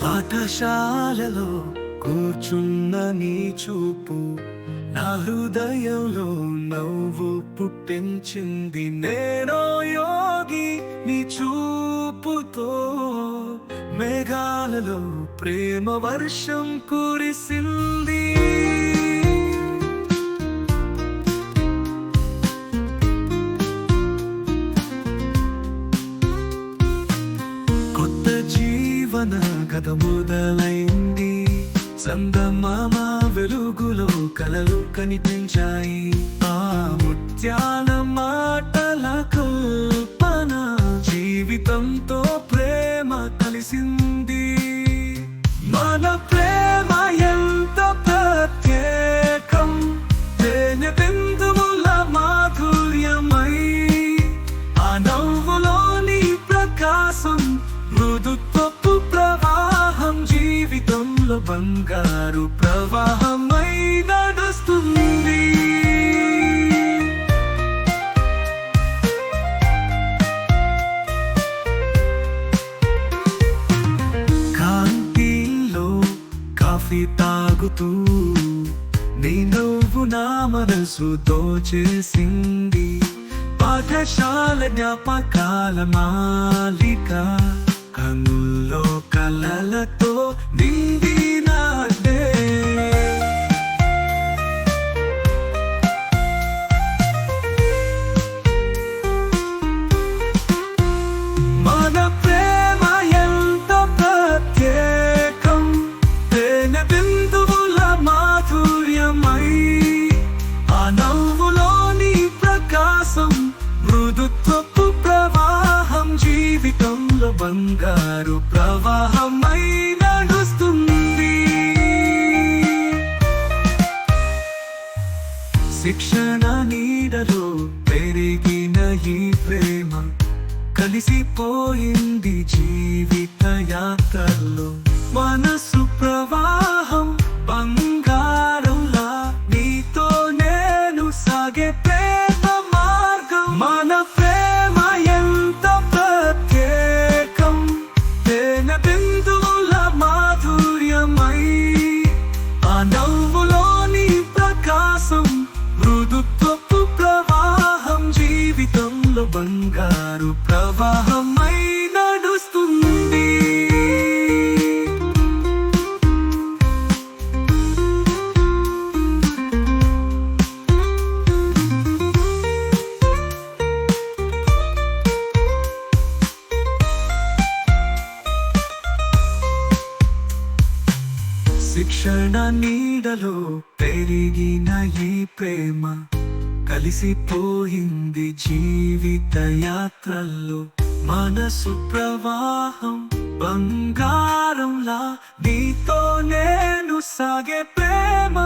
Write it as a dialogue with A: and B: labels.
A: పాఠశాలలో కూర్చున్న నీ చూపు నా హృదయంలో నవ్వు పుట్టించింది. నేనో యోగి నీ చూపుతో మేఘాలలో ప్రేమ వర్షం కురిసింది. కొత్త జీవన కథ మొదలైంది. చందమామ వెలుగులో కలలు కనిపించాయి. ఆ ముత్యాల మాటల కల్పన జీవితంతో ప్రేమ కలిసింది. మన ప్రేమ ఎంత ప్రత్యేకం, తేనె బిందువుల మాధుర్యమై, ఆ నవ్వులోని ప్రకాశం మృదుత్వపు ప్రవాహం జీవితంలో బంగారు ప్రవాహమై నడుస్తుంది. కాంటీన్లో కాఫీ తాగుతూ నీ నవ్వు నా మనసు దోచేసింది. పాఠశాల జ్ఞాపకాల మాలిక కన్నుల్లో కలలతో నిండినాడే. మన ప్రేమ ఎంత ప్రత్యేకం, తేనె బిందువుల మాధుర్యమై, ఆ నవ్వులోని ప్రకాశం మృదుత్వపు ప్రవాహం జీవితంలో బంగారు ప్రవాహమై నడుస్తుంది. శిక్షణ నీడలో పెరిగిన ఈ ప్రేమ కలిసిపోయింది జీవిత యాత్రలో. మనసు ప్రవాహం బంగారంలా నీతో నేను సాగే ప్రేమ మార్గం. మన ప్రేమ ఎంత ప్రత్యేకం, తేనె బిందువుల మాధుర్యమై, ఆ నవ్వులోని ప్రకాశం మృదుత్వపు ప్రవాహం జీవితంలో బంగారు ప్రవాహమై నడుస్తుంది. శిక్షణ నీడలో పెరిగిన ఈ ప్రేమ కలిసిపోయింది జీవిత యాత్రల్లో. మనసు ప్రవాహం బంగారంలా నీతో నేను సాగే ప్రేమ